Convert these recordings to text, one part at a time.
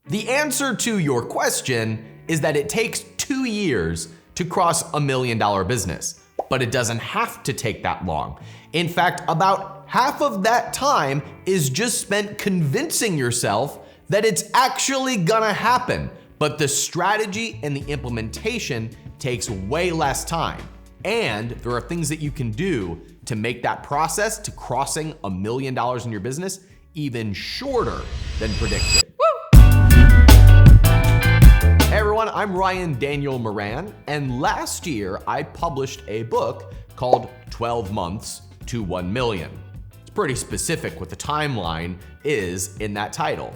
The answer to your question is that it takes 2 years to cross $1 million business, but it doesn't have to take that long. In fact, about half of that time is just spent convincing yourself that it's actually gonna happen, but the strategy and the implementation takes way less time. And there are things that you can do to make that process to crossing $1 million in your business even shorter than predicted. Hey everyone, I'm Ryan Daniel Moran, and last year I published a book called 12 Months to 1 Million. It's pretty specific what the timeline is in that title.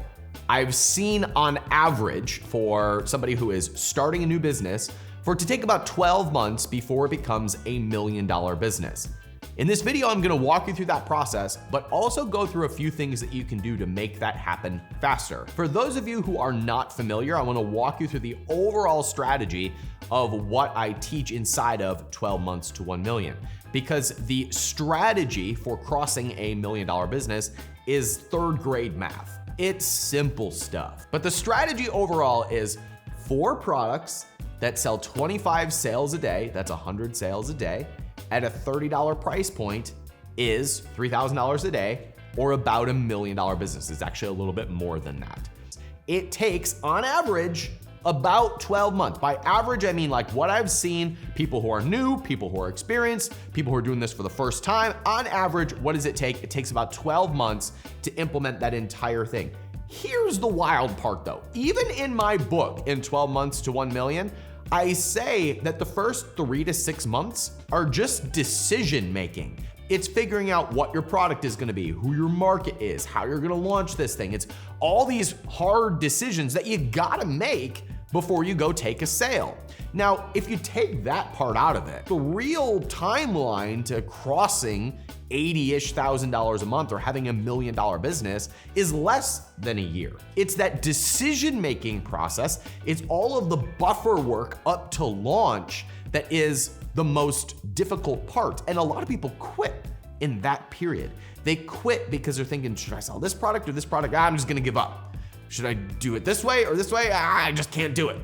I've seen on average for somebody who is starting a new business for it to take about 12 months before it becomes a $1 million business. In this video, I'm gonna walk you through that process, but also go through a few things that you can do to make that happen faster. For those of you who are not familiar, I wanna walk you through the overall strategy of what I teach inside of 12 months to 1 million. Because the strategy for crossing a $1 million business is third grade math. It's simple stuff. But the strategy overall is 4 products that sell 25 sales a day, that's 100 sales a day, at a $30 price point is $3,000 a day, or about $1 million business. It's actually a little bit more than that. It takes, on average, about 12 months. By average, I mean like what I've seen, people who are new, people who are experienced, people who are doing this for the first time. On average, what does it take? It takes about 12 months to implement that entire thing. Here's the wild part though. Even in my book, in 12 Months to 1 Million, I say that the first 3 to 6 months are just decision making. It's figuring out what your product is gonna be, who your market is, how you're gonna launch this thing. It's all these hard decisions that you gotta make before you go take a sale. Now, if you take that part out of it, the real timeline to crossing $80-ish thousand a month or having $1 million business is less than a year. It's that decision-making process. It's all of the buffer work up to launch that is the most difficult part. And a lot of people quit in that period. They quit because they're thinking, should I sell this product or this product? I'm just gonna give up. Should I do it this way or this way? I just can't do it.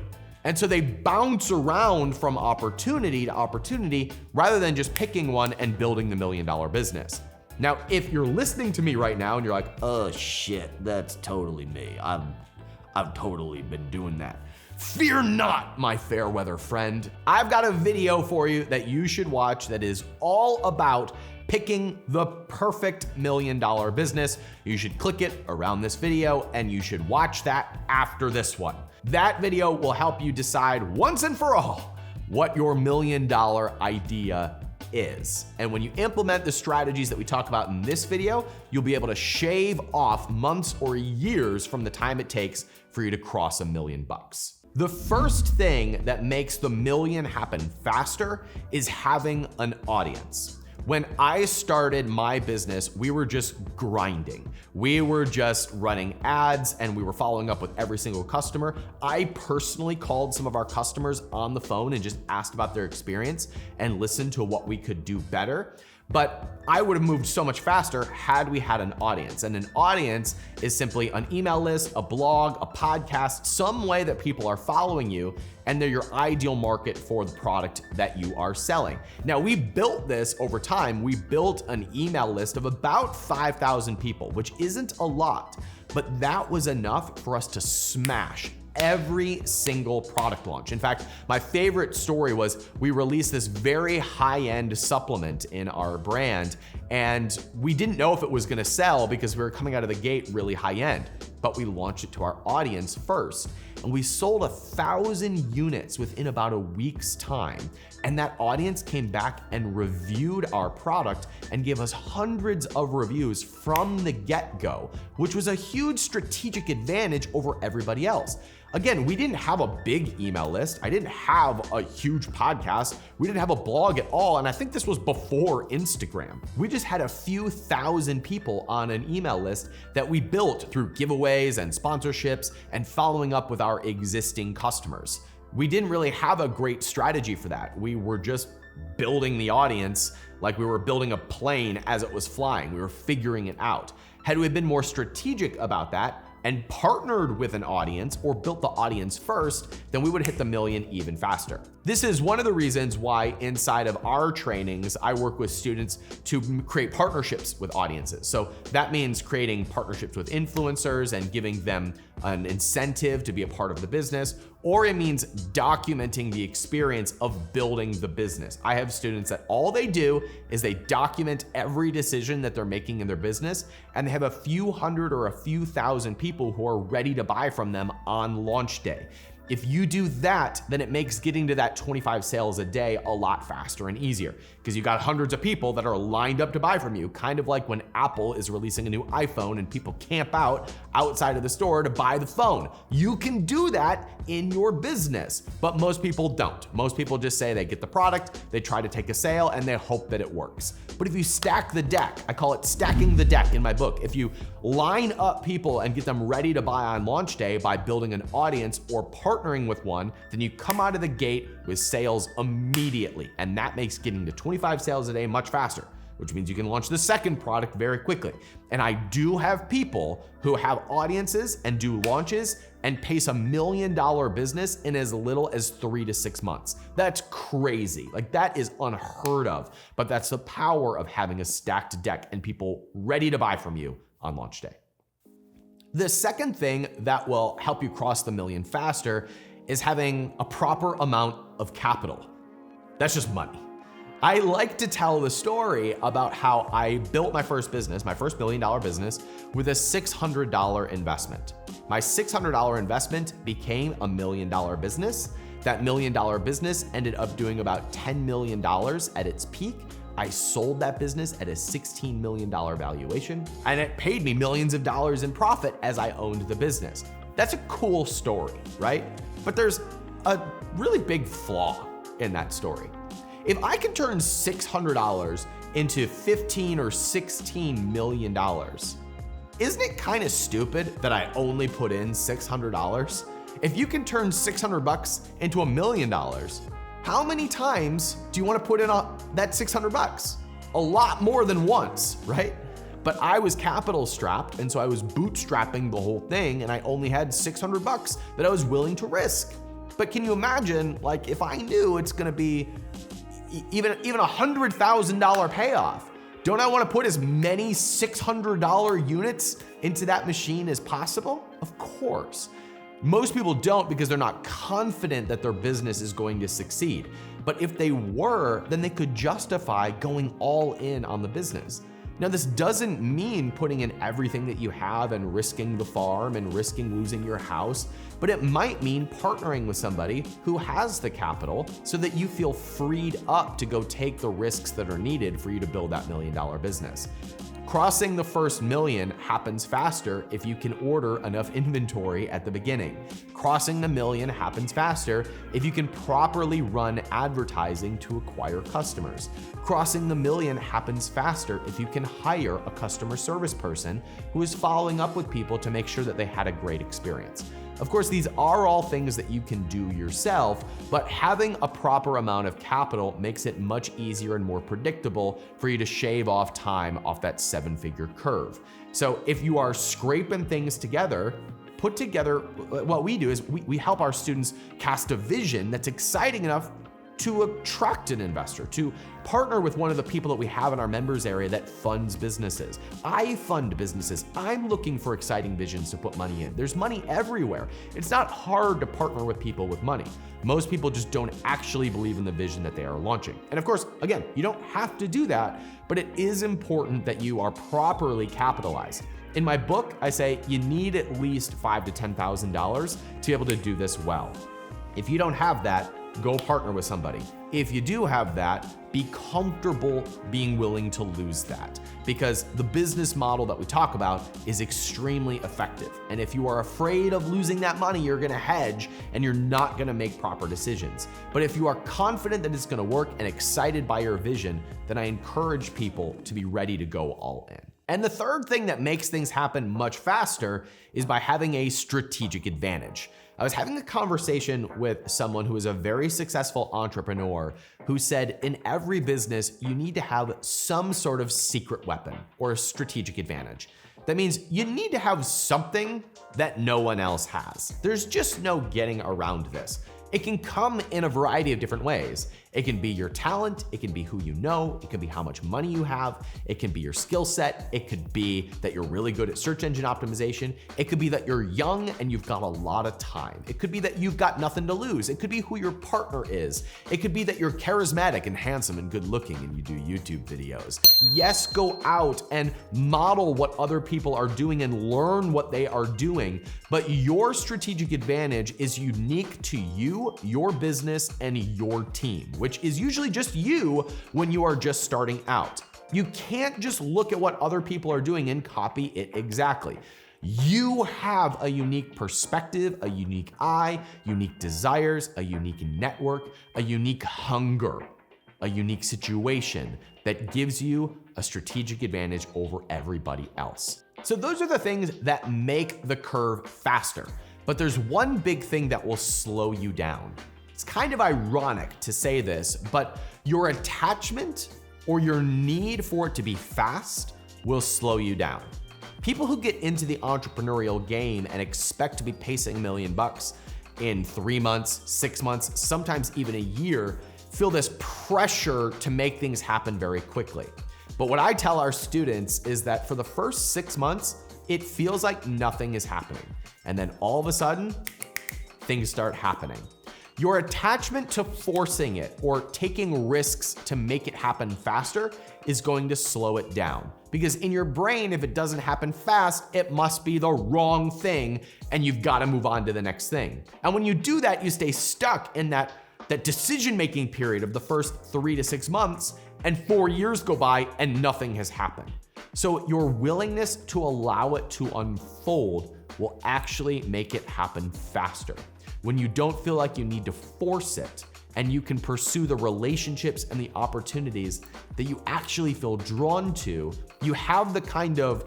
And so they bounce around from opportunity to opportunity rather than just picking one and building the $1 million business. Now, if you're listening to me right now and you're like, oh shit, that's totally me. I've totally been doing that. Fear not, my fair weather friend. I've got a video for you that you should watch that is all about picking the perfect $1 million business. You should click it around this video and you should watch that after this one. That video will help you decide once and for all what your $1 million idea is. And when you implement the strategies that we talk about in this video, you'll be able to shave off months or years from the time it takes for you to cross $1 million bucks. The first thing that makes the million happen faster is having an audience. When I started my business, we were just grinding. We were just running ads and we were following up with every single customer. I personally called some of our customers on the phone and just asked about their experience and listened to what we could do better. But I would have moved so much faster had we had an audience. And an audience is simply an email list, a blog, a podcast, some way that people are following you and they're your ideal market for the product that you are selling. Now, we built this over time. We built an email list of about 5,000 people, which isn't a lot, but that was enough for us to smash every single product launch. In fact, my favorite story was we released this very high-end supplement in our brand, and we didn't know if it was gonna sell because we were coming out of the gate really high-end, but we launched it to our audience first. And we sold 1,000 units within about a week's time. And that audience came back and reviewed our product and gave us hundreds of reviews from the get-go, which was a huge strategic advantage over everybody else. Again, we didn't have a big email list. I didn't have a huge podcast. We didn't have a blog at all. And I think this was before Instagram. We just had a few thousand people on an email list that we built through giveaways and sponsorships and following up with our existing customers. We didn't really have a great strategy for that. We were just building the audience like we were building a plane as it was flying. We were figuring it out. Had we been more strategic about that, and partnered with an audience or built the audience first, then we would hit the million even faster. This is one of the reasons why inside of our trainings, I work with students to create partnerships with audiences. So that means creating partnerships with influencers and giving them an incentive to be a part of the business, or it means documenting the experience of building the business. I have students that all they do is they document every decision that they're making in their business, and they have a few hundred or a few thousand people who are ready to buy from them on launch day. If you do that, then it makes getting to that 25 sales a day a lot faster and easier because you got hundreds of people that are lined up to buy from you, kind of like when Apple is releasing a new iPhone and people camp out outside of the store to buy the phone. You can do that in your business, but most people don't. Most people just say they get the product, they try to take a sale, and they hope that it works. But if you stack the deck, I call it stacking the deck in my book. If you line up people and get them ready to buy on launch day by building an audience or partnering with one, then you come out of the gate with sales immediately. And that makes getting to 25 sales a day much faster, which means you can launch the second product very quickly. And I do have people who have audiences and do launches and pace $1 million business in as little as 3 to 6 months. That's crazy. Like, that is unheard of, but that's the power of having a stacked deck and people ready to buy from you on launch day. The second thing that will help you cross the million faster is having a proper amount of capital. That's just money. I like to tell the story about how I built my first business, my first $1 million business, with a $600 investment. My $600 investment became a $1 million business. That $1 million business ended up doing about $10 million at its peak. I sold that business at a $16 million valuation, and it paid me millions of dollars in profit as I owned the business. That's a cool story, right? But there's a really big flaw in that story. If I can turn $600 into $15 or $16 million, isn't it kind of stupid that I only put in $600? If you can turn $600 into $1 million, how many times do you want to put in that $600? A lot more than once, right? But I was capital strapped, and so I was bootstrapping the whole thing, and I only had $600 that I was willing to risk. But can you imagine, like, if I knew it's gonna be even $100,000 payoff, don't I want to put as many $600 units into that machine as possible? Of course. Most people don't because they're not confident that their business is going to succeed. But if they were, then they could justify going all in on the business. Now, this doesn't mean putting in everything that you have and risking the farm and risking losing your house, but it might mean partnering with somebody who has the capital so that you feel freed up to go take the risks that are needed for you to build that $1 million business. Crossing the first million happens faster if you can order enough inventory at the beginning. Crossing the million happens faster if you can properly run advertising to acquire customers. Crossing the million happens faster if you can hire a customer service person who is following up with people to make sure that they had a great experience. Of course, these are all things that you can do yourself, but having a proper amount of capital makes it much easier and more predictable for you to shave off time off that 7-figure curve. So if you are scraping things together, put together, what we do is we help our students cast a vision that's exciting enough to attract an investor, to partner with one of the people that we have in our members area that funds businesses. I fund businesses. I'm looking for exciting visions to put money in. There's money everywhere. It's not hard to partner with people with money. Most people just don't actually believe in the vision that they are launching. And of course, again, you don't have to do that, but it is important that you are properly capitalized. In my book, I say you need at least $5,000 to $10,000 to be able to do this well. If you don't have that, go partner with somebody. If you do have that, be comfortable being willing to lose that, because the business model that we talk about is extremely effective. And if you are afraid of losing that money, you're gonna hedge and you're not gonna make proper decisions. But if you are confident that it's gonna work and excited by your vision, then I encourage people to be ready to go all in. And the third thing that makes things happen much faster is by having a strategic advantage. I was having a conversation with someone who is a very successful entrepreneur who said in every business, you need to have some sort of secret weapon or a strategic advantage. That means you need to have something that no one else has. There's just no getting around this. It can come in a variety of different ways. It can be your talent, it can be who you know, it can be how much money you have, it can be your skill set, it could be that you're really good at search engine optimization, it could be that you're young and you've got a lot of time, it could be that you've got nothing to lose, it could be who your partner is, it could be that you're charismatic and handsome and good looking and you do YouTube videos. Yes, go out and model what other people are doing and learn what they are doing, but your strategic advantage is unique to you, your business, and your team, which is usually just you when you are just starting out. You can't just look at what other people are doing and copy it exactly. You have a unique perspective, a unique eye, unique desires, a unique network, a unique hunger, a unique situation that gives you a strategic advantage over everybody else. So those are the things that make the curve faster. But there's one big thing that will slow you down. It's kind of ironic to say this, but your attachment or your need for it to be fast will slow you down. People who get into the entrepreneurial game and expect to be pacing $1 million in 3 months, 6 months, sometimes even a year, feel this pressure to make things happen very quickly. But what I tell our students is that for the first 6 months, it feels like nothing is happening. And then all of a sudden, things start happening. Your attachment to forcing it or taking risks to make it happen faster is going to slow it down. Because in your brain, if it doesn't happen fast, it must be the wrong thing and you've got to move on to the next thing. And when you do that, you stay stuck in that decision-making period of the first 3 to 6 months, and 4 years go by and nothing has happened. So your willingness to allow it to unfold will actually make it happen faster. When you don't feel like you need to force it and you can pursue the relationships and the opportunities that you actually feel drawn to, you have the kind of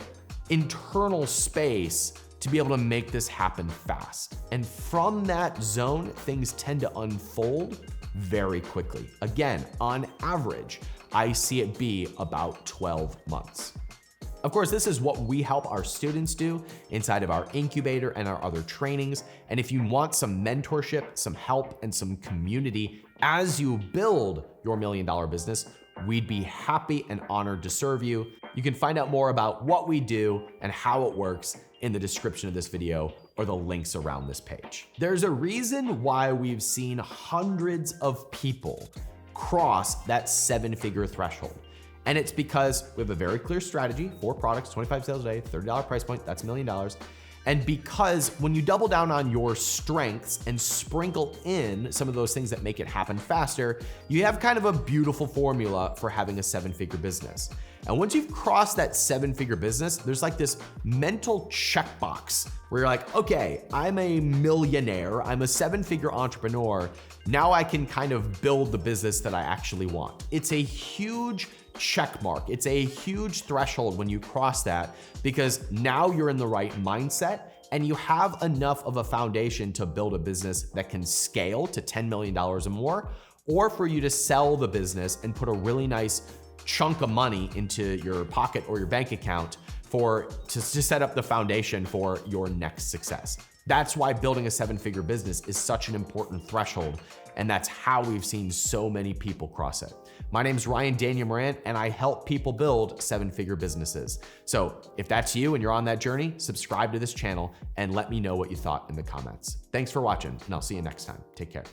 internal space to be able to make this happen fast. And from that zone, things tend to unfold very quickly. Again, on average, I see it be about 12 months. Of course, this is what we help our students do inside of our incubator and our other trainings. And if you want some mentorship, some help, and some community as you build your $1 million business, we'd be happy and honored to serve you. You can find out more about what we do and how it works in the description of this video or the links around this page. There's a reason why we've seen hundreds of people cross that 7-figure threshold. And it's because we have a very clear strategy, 4 products, 25 sales a day, $30 price point, that's $1 million. And because when you double down on your strengths and sprinkle in some of those things that make it happen faster, you have kind of a beautiful formula for having a 7-figure business. And once you've crossed that 7-figure business, there's like this mental checkbox where you're like, okay, I'm a millionaire, I'm a 7-figure entrepreneur. Now I can kind of build the business that I actually want. It's a huge check mark. It's a huge threshold when you cross that, because now you're in the right mindset and you have enough of a foundation to build a business that can scale to $10 million or more, or for you to sell the business and put a really nice chunk of money into your pocket or your bank account to set up the foundation for your next success. That's why building a 7-figure business is such an important threshold, and that's how we've seen so many people cross it. My name is Ryan Daniel Moran, and I help people build 7-figure businesses. So if that's you and you're on that journey, subscribe to this channel and let me know what you thought in the comments. Thanks for watching, and I'll see you next time. Take care.